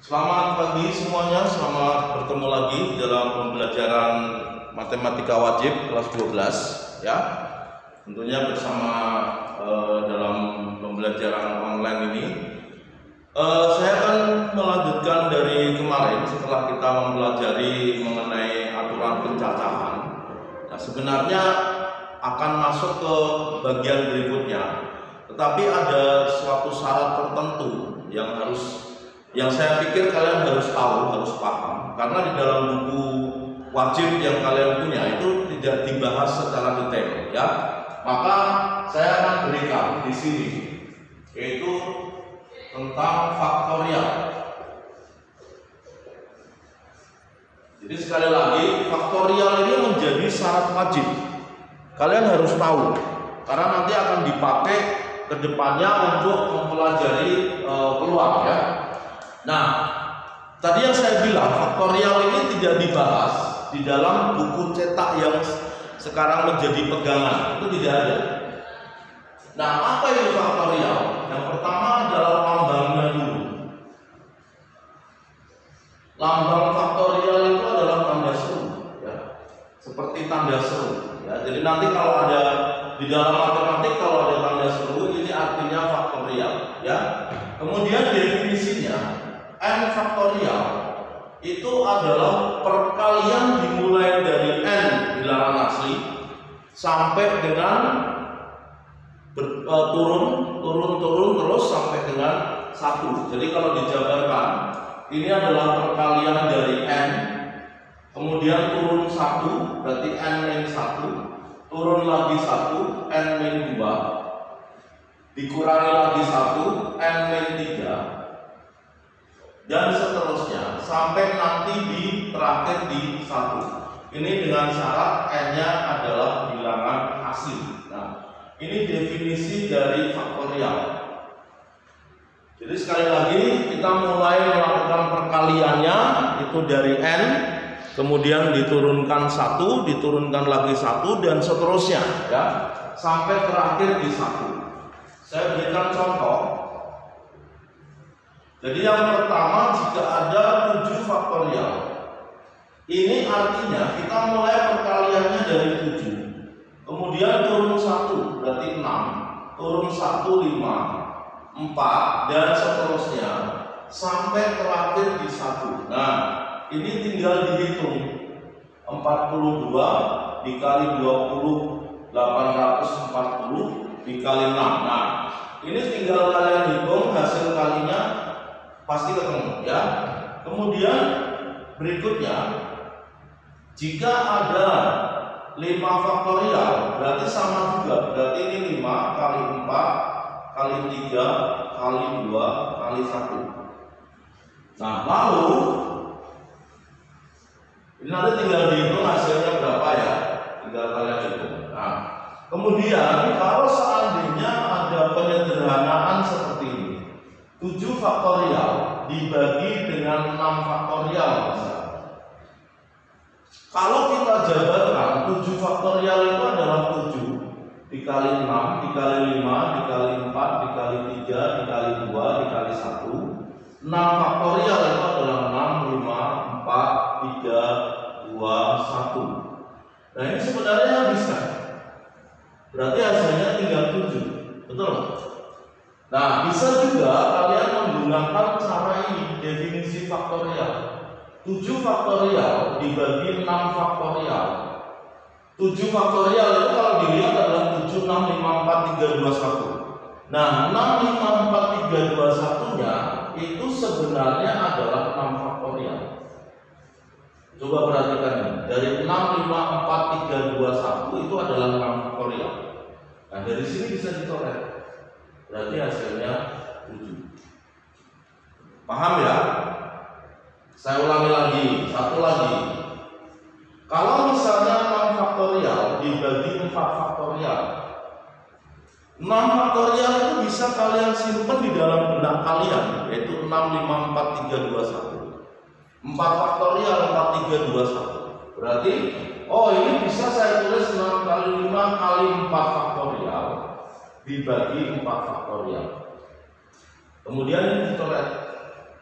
Selamat pagi semuanya, selamat bertemu lagi dalam pembelajaran matematika wajib kelas 12 ya. Tentunya bersama dalam pembelajaran online ini saya akan melanjutkan dari kemarin setelah kita mempelajari mengenai aturan pencacahan. Nah, sebenarnya akan masuk ke bagian berikutnya, tetapi ada suatu syarat tertentu yang saya pikir kalian harus tahu, harus paham, karena di dalam buku wajib yang kalian punya itu tidak dibahas secara detail ya. Maka saya akan berikan di sini, yaitu tentang faktorial. Jadi sekali lagi, faktorial ini menjadi syarat wajib. Kalian harus tahu, karena nanti akan dipakai ke depannya untuk mempelajari peluang ya. Nah, tadi yang saya bilang faktorial ini tidak dibahas di dalam buku cetak yang sekarang menjadi pegangan, itu tidak ada. Nah, apa itu faktorial? Yang pertama adalah lambangnya dulu. Lambang faktorial itu adalah tanda seru, ya, seperti tanda seru. Ya. Jadi nanti kalau ada di dalam matematik kalau ada tanda seru, ini artinya faktorial. Ya. Kemudian definisinya. N faktorial itu adalah perkalian dimulai dari N bilangan asli sampai dengan turun terus sampai dengan 1. Jadi kalau dijabarkan, ini adalah perkalian dari N, kemudian turun 1, berarti N-1, turun lagi 1, N-2, dikurangi lagi 1, N-3, dan seterusnya sampai nanti terakhir di 1. Ini dengan syarat N-nya adalah bilangan asli. Nah, ini definisi dari faktorial. Jadi sekali lagi kita mulai melakukan perkaliannya itu dari N, kemudian diturunkan 1, diturunkan lagi 1, dan seterusnya ya, sampai terakhir di 1. Saya berikan contoh. Jadi yang pertama, jika ada 7 faktorial, ini artinya kita mulai perkaliannya dari 7, kemudian turun 1 berarti 6, turun 1 5, 4, dan seterusnya sampai terakhir di 1. Nah, ini tinggal dihitung 42 dikali 20, 840 dikali 6. Nah, ini tinggal kalian hitung hasil kalinya, pasti ketemu ya. Kemudian berikutnya, jika ada 5 faktorial berarti sama juga, berarti ini 5 kali 4 kali 3 kali 2 kali 1. Nah, lalu ini nanti tinggal dihitung hasilnya berapa ya, tinggal kalian hitung. Nah, kemudian kalau seandainya ada penyederhanaan seperti ini, 7 faktorial dibagi dengan 6 faktorial misalnya. Kalau kita jabarkan 7 faktorial itu adalah 7 dikali 6 dikali 5 dikali 4 dikali 3 dikali 2 dikali 1. 6 faktorial itu adalah 6, 5, 4, 3, 2, 1. Nah, ini sebenarnya habis kan? Berarti hasilnya tinggal 7. Betul? Nah, bisa juga kalian menggunakan cara ini, definisi faktorial. 7 faktorial dibagi 6 faktorial. 7 faktorial itu kalau dilihat adalah 7, 6, 5, 4, 3, 2, 1. Nah, 6, 5, 4, 3, 2, 1-nya itu sebenarnya adalah 6 faktorial. Coba perhatikan ini. Dari 6, 5, 4, 3, 2, 1 itu adalah 6 faktorial. Nah, dari sini bisa dicoret. Berarti hasilnya 7. Paham ya? Saya ulangi lagi, satu lagi. Kalau misalnya 6 faktorial dibagi 4 faktorial, 6 faktorial itu bisa kalian simpan di dalam benak kalian, yaitu 6, 5, 4, 3, 2, 1. 4 faktorial, 4, 3, 2, 1. Berarti, oh ini bisa saya tulis 6 kali 5 kali 4 faktorial dibagi 4 faktorial. Kemudian ini dicoret.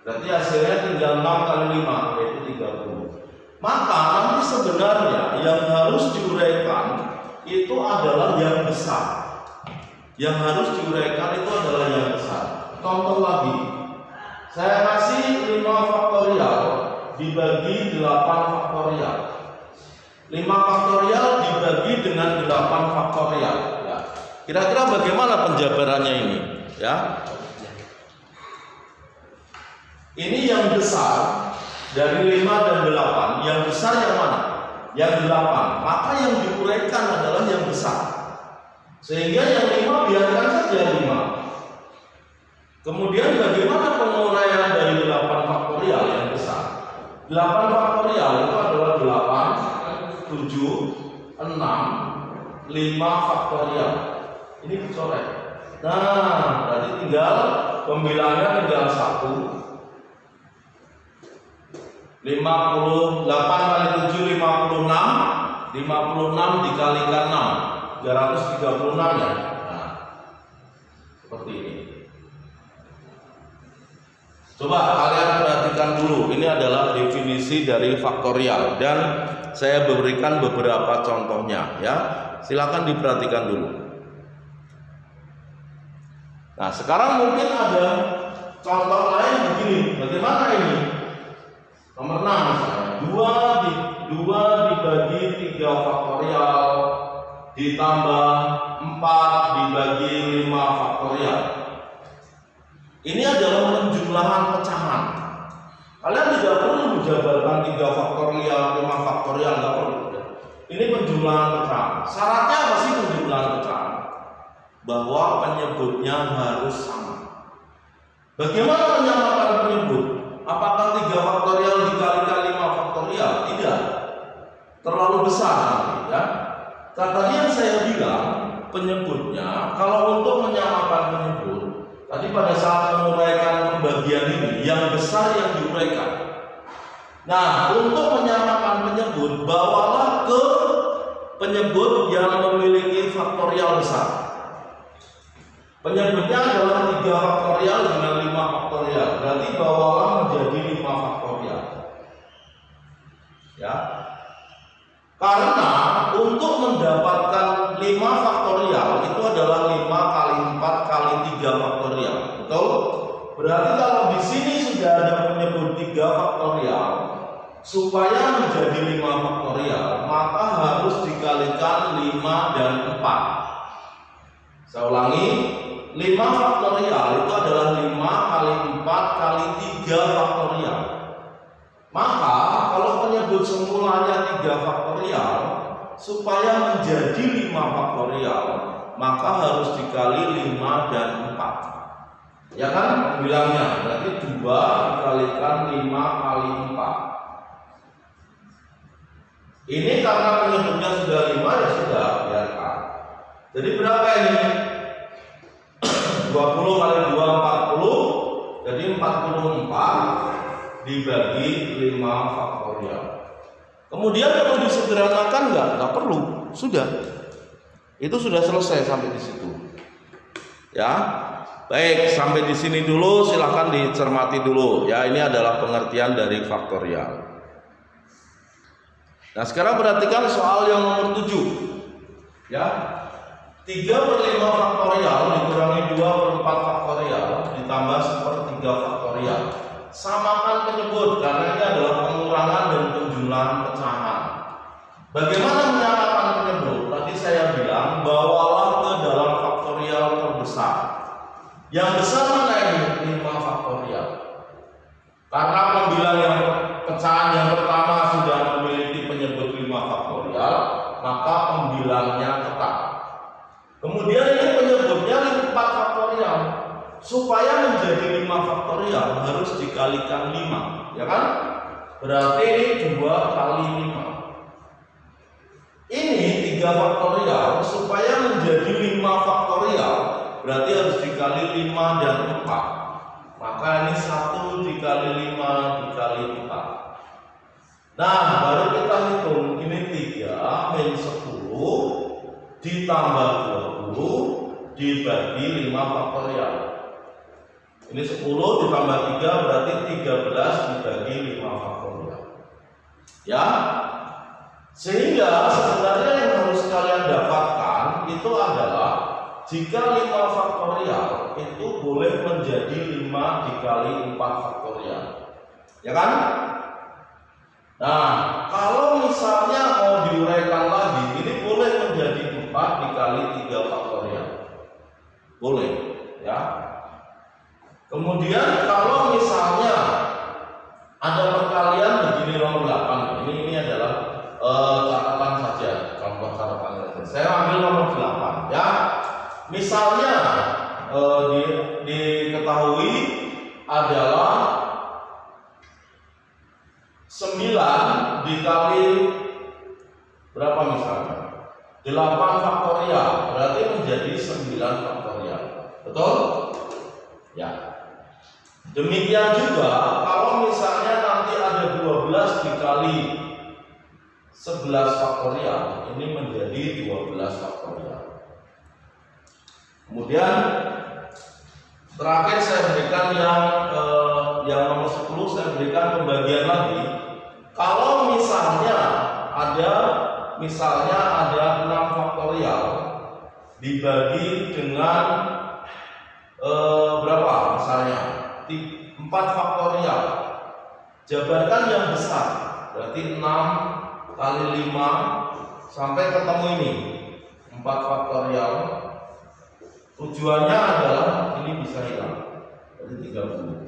Berarti hasilnya tinggal 6 kali 5, yaitu 30. Maka nanti sebenarnya yang harus diuraikan itu adalah yang besar. Yang harus diuraikan itu adalah yang besar. Contoh lagi, saya kasih 5 faktorial dibagi 8 faktorial. 5 faktorial dibagi dengan 8 faktorial. Ya. Kira-kira bagaimana penjabarannya ini? Ya. Ini yang besar dari 5 dan 8. Yang besar yang mana? Yang 8. Maka yang diuraikan adalah yang besar. Sehingga yang 5 biarkan saja 5. Kemudian bagaimana penguraian dari 8 faktorial yang besar? 8 faktorial itu adalah 8, 7, 6, 5 faktorial. Ini dicoret. Nah, berarti tinggal pembilangnya tinggal 1. 58 kali 7 56. 56 dikalikan 6 336 ya. Nah, seperti ini. Coba kalian perhatikan dulu. Ini adalah definisi dari faktorial dan saya berikan beberapa contohnya ya. Silakan diperhatikan dulu. Nah, sekarang mungkin ada contoh lain begini. Bagaimana ini? Nomor 6 misalnya, 2 dibagi 3 faktorial ditambah 4 dibagi 5 faktorial. Ini adalah penjumlahan pecahan. Kalian tidak perlu menjabarkan 3 faktorial, 5 faktorial, nggak perlu. Ini penjumlahan pecahan. Syaratnya apa sih penjumlahan pecahan? Bahwa penyebutnya harus sama. Bagaimana menyamakan penyebut? Apakah 3 faktorial dikalikan 5 faktorial? Tidak. Terlalu besar nanti ya. Tadi yang saya bilang penyebutnya, kalau untuk menyamakan penyebut, tadi pada saat menguraikan pembagian ini, yang besar yang diuraikan. Nah, untuk menyamakan penyebut, bawalah ke penyebut yang memiliki faktorial besar. Penyebutnya adalah 3 faktorial dengan 5 faktorial. Berarti bawalah menjadi 5 faktorial. Ya. Karena untuk mendapatkan 5 faktorial itu adalah 5 kali 4 kali 3 faktorial. Betul? Berarti kalau di sini sudah ada penyebut 3 faktorial, supaya menjadi 5 faktorial, maka harus dikalikan 5 dan 4. Saya ulangi, 5 faktorial itu adalah 5 kali 4 kali 3 faktorial. Maka kalau penyebut semulanya 3 faktorial, supaya menjadi 5 faktorial, maka harus dikali 5 dan 4. Ya kan? Bilangnya berarti 2 dikalikan 5 kali 4. Ini karena penyebutnya sudah 5 ya sudah, biarkan. Jadi berapa ini? 20 kali 2 40. Jadi 44 dibagi 5 faktorial. Kemudian perlu disederhanakan nggak perlu, sudah. Itu sudah selesai sampai di situ. Ya, baik, sampai di sini dulu. Silahkan dicermati dulu. Ya, ini adalah pengertian dari faktorial. Nah, sekarang perhatikan soal yang nomor 7. Ya, 3/5 faktorial dikurangi 2/4 faktorial ditambah 1/3 faktorial. Samakan penyebut karena ini adalah pengurangan dan penjumlahan pecahan. Bagaimana menyamakan penyebut? Tadi saya bilang bawalah ke dalam faktorial terbesar. Yang besar mana ini? 5 faktorial. Karena pembilang yang pecahan yang pertama sudah memiliki penyebut 5 faktorial, maka pembilangnya tetap. Kemudian ini penyebutnya 4 faktorial. Supaya menjadi 5 faktorial harus dikalikan 5, ya kan? Berarti ini 2 kali 5. Ini 3 faktorial. Supaya menjadi 5 faktorial berarti harus dikali 5 dan 4. Maka ini 1 dikali 5 dikali 4. Nah, baru kita hitung. Ini 3 min 10 ditambah 20 dibagi 5 faktorial. Ini 10 ditambah 3 berarti 30 13 dibagi 5 faktorial. Ya, sehingga sebenarnya yang harus kalian dapatkan itu adalah jika 5 faktorial itu boleh menjadi 5 dikali 4 faktorial. Ya kan? Nah, kalau misalnya mau diuraikan lagi, ini boleh menjadi 4 dikali 3 faktorial. Boleh, ya. Kemudian kalau misalnya ada perkalian begini nomor 8, ini adalah catatan saja, contoh catatan saja. Saya ambil nomor 8, ya. Misalnya diketahui adalah 9 dikali berapa misalnya? 8 faktorial, berarti menjadi 9 faktorial. Betul? Ya. Demikian juga kalau misalnya nanti ada 12 dikali 11 faktorial, ini menjadi 12 faktorial. Kemudian terakhir saya berikan yang nomor 10, saya berikan pembagian lagi. Kalau misalnya ada 6 faktorial dibagi dengan berapa misalnya 4 faktorial, jabarkan yang besar, berarti 6 kali 5 sampai ketemu ini 4 faktorial. Tujuannya adalah ini bisa hilang, jadi 30.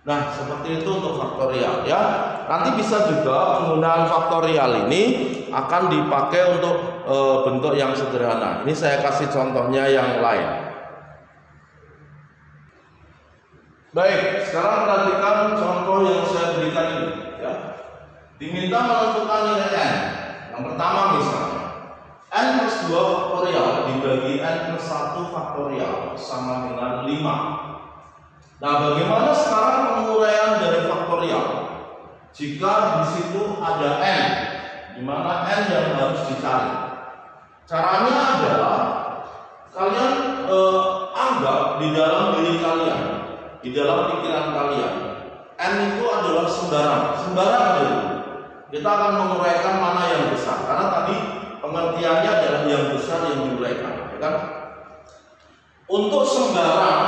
Nah, seperti itu untuk faktorial, ya. Nanti bisa juga penggunaan faktorial ini akan dipakai untuk bentuk yang sederhana. Ini saya kasih contohnya yang lain. Baik, sekarang perhatikan contoh yang saya berikan ini, ya. Diminta menentukan nilai n. Yang pertama misalnya n plus 2 faktorial dibagi n plus 1 faktorial sama dengan 5. Nah, bagaimana sekarang penguraian dari faktorial? Jika di situ ada n, di mana n yang harus dicari. Caranya adalah kalian anggap di dalam diri kalian, di dalam pikiran kalian, n itu adalah sembarang dulu. Kita akan menguraikan mana yang besar, karena tadi pengertiannya adalah yang besar yang diuraikan, ya kan? Untuk sembarang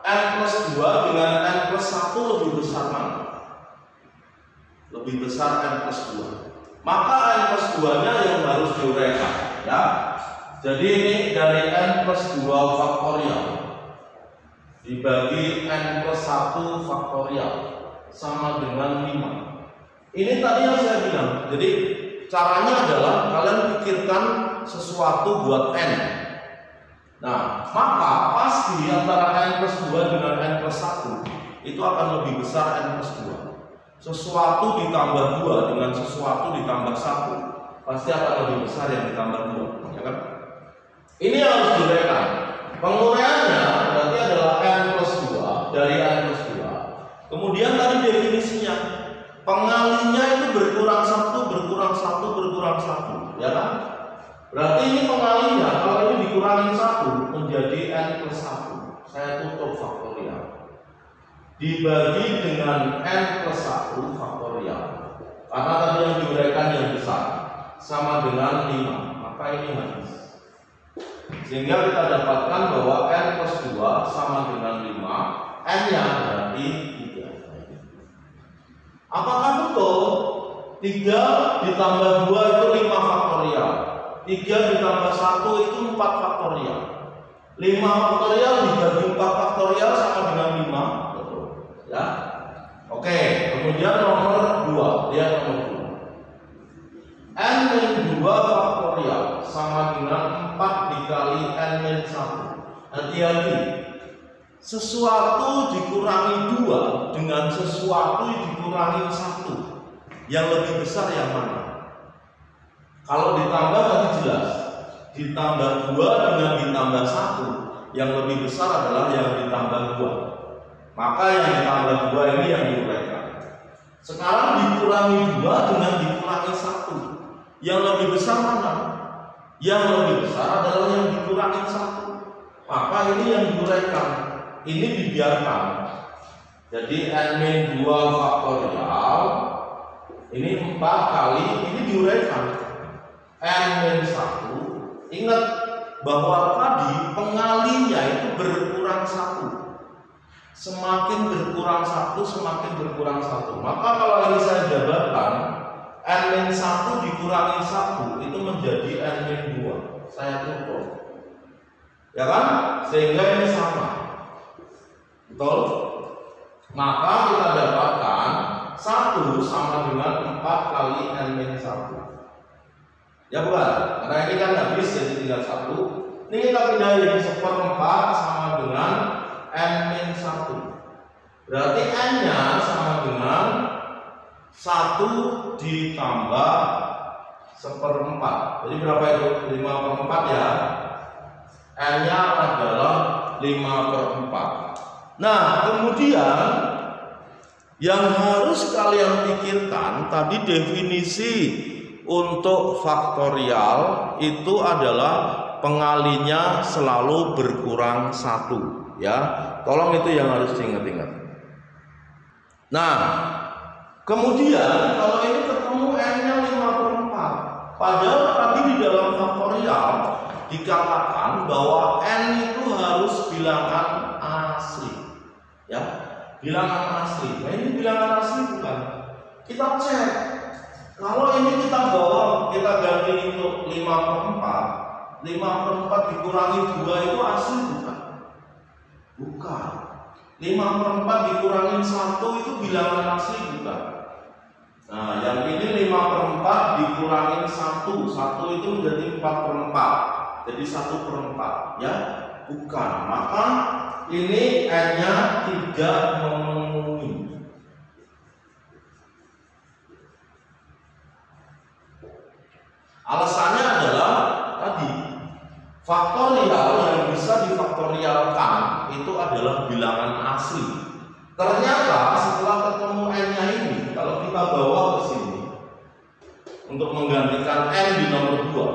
n plus 2 dengan n plus 1 lebih besar mana? Lebih besar n plus 2. Maka n plus 2 nya yang harus diuraikan, ya. Jadi ini dari n plus 2 faktorial dibagi n plus 1 faktorial sama dengan 5. Ini tadi yang saya bilang. Jadi caranya adalah kalian pikirkan sesuatu buat n. Nah, maka pasti antara n plus 2 dengan n plus 1 itu akan lebih besar n plus 2. Sesuatu ditambah 2 dengan sesuatu ditambah 1 pasti akan lebih besar yang ditambah 2, ya kan? Ini yang harus diuraikan. Penguraiannya berarti adalah n plus 2 dari n plus 2. Kemudian tadi definisinya, pengalinya itu berkurang 1, berkurang 1, berkurang 1, ya kan? Berarti ini pengalinya, kalau ini dikurangin 1 menjadi n plus 1. Saya tutup faktorial. Dibagi dengan n plus 1 faktorial. Karena tadi yang diuraikan yang besar sama dengan 5, maka ini habis. Sehingga kita dapatkan bahwa n plus 2 sama dengan 5, n nya berarti 3. Apakah betul 3 ditambah 2 itu 5 faktorial? 3 ditambah 1 itu 4 faktorial. 5 faktorial dibagi 4 faktorial sama dengan 5. Betul, ya. Oke, kemudian nomor 2. Lihat nomor 2. N min 2 faktorial sama dengan 4 dikali n min 1. Hati-hati. Sesuatu dikurangi 2 dengan sesuatu dikurangi 1. Yang lebih besar yang mana? Kalau ditambah tadi jelas, ditambah 2 dengan ditambah 1, yang lebih besar adalah yang ditambah 2. Maka yang ditambah 2 ini yang diuraikan. Sekarang dikurangi 2 dengan dikurangi 1, yang lebih besar mana? Yang lebih besar adalah yang dikurangi 1. Maka ini yang diuraikan. Ini dibiarkan. Jadi n-2 faktorial ini 4 kali, ini diuraikan n-1. Ingat bahwa tadi pengalinya itu berkurang 1. Semakin berkurang 1, semakin berkurang 1. Maka kalau ini saya jabarkan, n-1 dikurangi 1 itu menjadi n-2. Saya tutup, ya kan? Sehingga ini sama, betul? Maka kita dapatkan 1 sama dengan 4 kali n-1. Ya bukan? Karena ini kan habis jadi tinggal 1. Ini kita pindahin 1/4 sama dengan n-1. Berarti n-nya sama dengan 1 ditambah 1/4. Jadi berapa itu? 5/4 ya. N-nya adalah 5/4. Nah, kemudian yang harus kalian pikirkan tadi definisi untuk faktorial itu adalah pengalinya selalu berkurang 1, ya. Tolong itu yang harus diingat-ingat. Nah, kemudian kalau ini ketemu n-nya 5/4, padahal tadi di dalam faktorial dikatakan bahwa n itu harus bilangan asli. Ya, bilangan asli. Nah, ini bilangan asli bukan? Kita cek. Kalau ini kita bawa, kita ganti untuk 5/4. 5/4 dikurangi 2 itu asli bukan? Bukan. 5/4 dikurangi 1 itu bilangan asli bukan? Nah, yang ini 5/4 dikurangi 1. 1 itu menjadi 4/4. Jadi 1/4, ya? Bukan. Maka ini n-nya tidak memenuhi. Alasannya adalah tadi faktorial yang bisa difaktorialkan itu adalah bilangan asli. Ternyata setelah ketemu n-nya ini, kalau kita bawa ke sini untuk menggantikan n di nomor 2,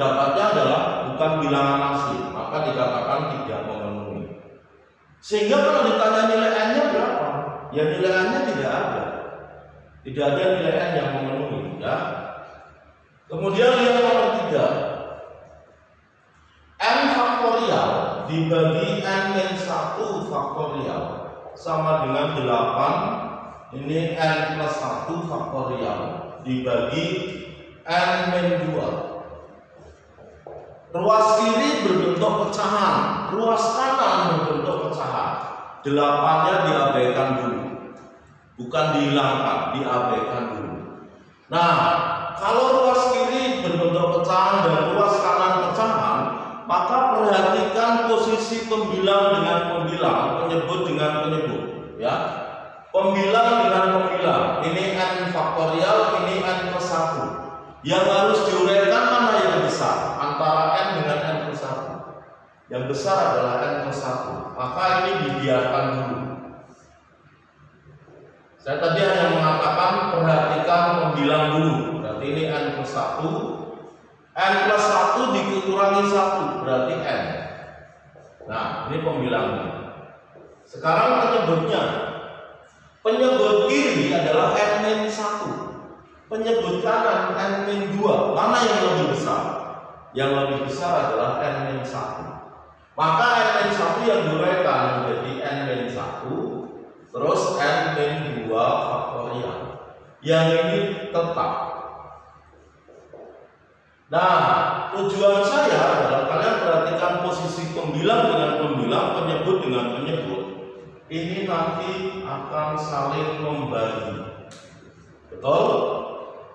dapatnya adalah bukan bilangan asli, maka dikatakan tidak memenuhi. Sehingga kalau ditanya nilai n-nya berapa, ya nilai n-nya tidak ada. Tidak ada nilai n yang memenuhi, ya. Kemudian lihat nomor 3. N faktorial dibagi n-1 faktorial sama dengan 8. Ini n plus 1 faktorial dibagi n-2. Ruas kiri berbentuk pecahan, ruas kanan berbentuk pecahan. 8-nya diabaikan dulu, bukan dihilangkan, diabaikan dulu. Nah, kalau ruas kiri berbentuk pecahan dan ruas kanan pecahan, maka perhatikan posisi pembilang dengan pembilang, penyebut dengan penyebut, ya. Pembilang dengan pembilang. Ini n faktorial, ini n plus 1. Yang harus diuraikan mana yang besar antara n dengan n plus 1? Yang besar adalah n plus 1. Maka ini dibiarkan dulu. Saya tadi hanya mengatakan perhatikan pembilang dulu. Berarti ini n plus 1. N plus 1 dikurangi 1 berarti n. Nah, ini pembilangnya. Sekarang penyebutnya. Penyebut kiri adalah n-1. Penyebut kanan n-2. Mana yang lebih besar? Yang lebih besar adalah n-1. Maka n-1 yang diuraikan menjadi n-1, terus n-2 faktorial. Yang ini tetap. Nah, tujuan saya adalah kalian perhatikan posisi pembilang dengan pembilang, penyebut dengan penyebut. Ini nanti akan saling membagi. Betul?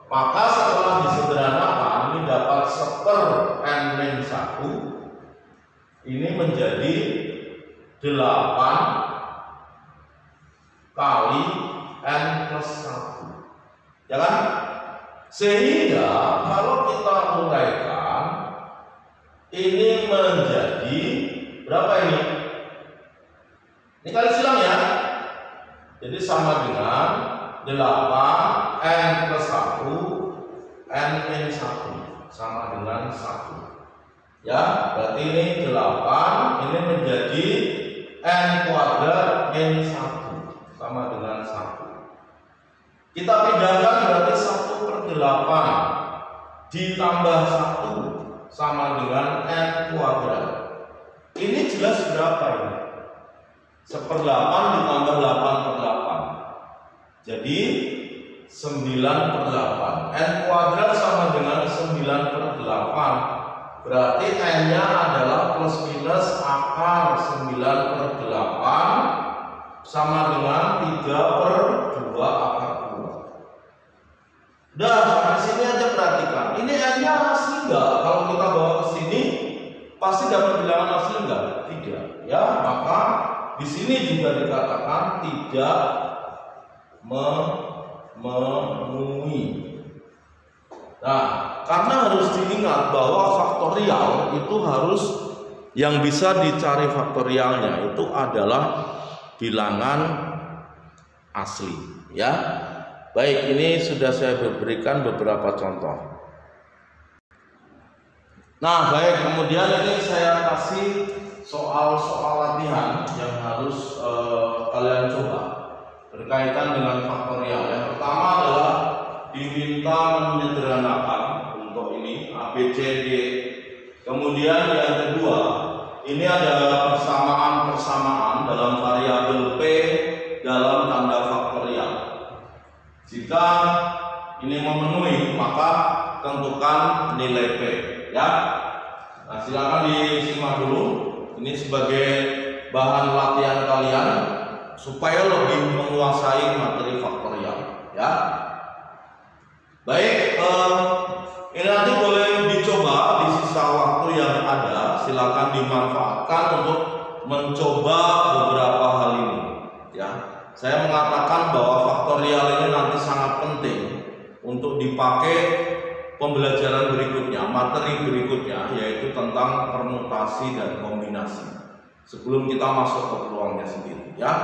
Maka setelah disederhanakan ini dapat 1/n-1. Ini menjadi 8 kali n plus 1. Ya kan? Sehingga kalau kita uraikan ini menjadi berapa ini? Ini kali silang ya. Jadi sama dengan 8 n plus 1 n-1 sama dengan 1. Ya, berarti ini 8, ini menjadi n kuadrat n1. sama dengan 1. Kita pindahkan berarti 1/8 ditambah 1 sama dengan n kuadrat. Ini jelas berapa ini? 1/8 ditambah 8/8. Jadi 9/8. N kuadrat sama dengan 9/8. Berarti n-nya adalah plus minus akar 9/8 sama dengan 3/2 akar 2. Dah, sampai sini aja perhatikan. Ini n-nya asli enggak? Kalau kita bawa ke sini pasti dapat bilangan asli enggak? Tidak. Ya, maka di sini juga dikatakan tidak memenuhi. Nah, karena harus diingat bahwa faktorial itu harus yang bisa dicari faktorialnya itu adalah bilangan asli, ya. Baik, ini sudah saya berikan beberapa contoh. Nah, baik, kemudian ini saya kasih soal-soal latihan yang harus kalian coba berkaitan dengan faktorial. Yang pertama adalah diminta menyederhanakan untuk ini A, B, C, D. Kemudian yang kedua, ini ada persamaan dalam variabel P dalam tanda faktorial. Jika ini memenuhi, maka tentukan nilai P, ya. Nah, silakan disimak dulu. Ini sebagai bahan latihan kalian supaya lebih menguasai materi faktorial, ya. Baik, ini nanti boleh dicoba di sisa waktu yang ada. Silakan dimanfaatkan untuk mencoba beberapa hal ini, ya. Saya mengatakan bahwa faktorial ini nanti sangat penting untuk dipakai pembelajaran berikutnya, materi berikutnya, yaitu tentang permutasi dan kombinasi. Sebelum kita masuk ke peluangnya sendiri, ya.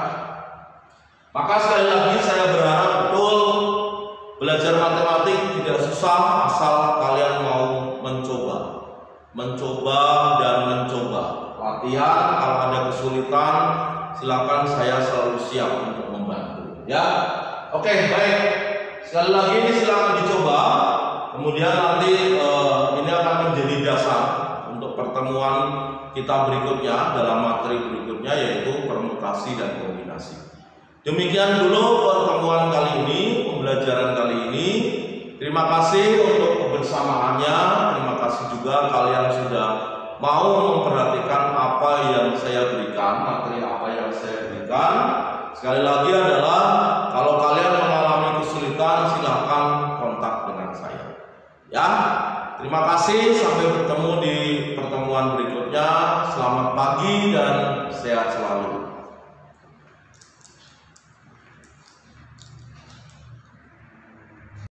Maka sekali lagi saya berharap betul belajar matematik tidak susah asal kalian mau mencoba dan mencoba. Latihan, kalau ada kesulitan silakan, saya selalu siap untuk membantu, ya. Oke, baik. Sekali lagi ini silakan dicoba. Kemudian nanti ini akan menjadi dasar untuk pertemuan kita berikutnya dalam materi berikutnya, yaitu permutasi dan kombinasi. Demikian dulu pertemuan kali ini, pembelajaran kali ini. Terima kasih untuk kebersamaannya. Terima kasih juga kalian sudah mau memperhatikan apa yang saya berikan, materi apa yang saya berikan. Sekali lagi adalah kalau kalian mengalami kesulitan silahkan kontak dengan saya, ya. Terima kasih, sampai bertemu di pertemuan berikutnya. Selamat pagi dan sehat selalu.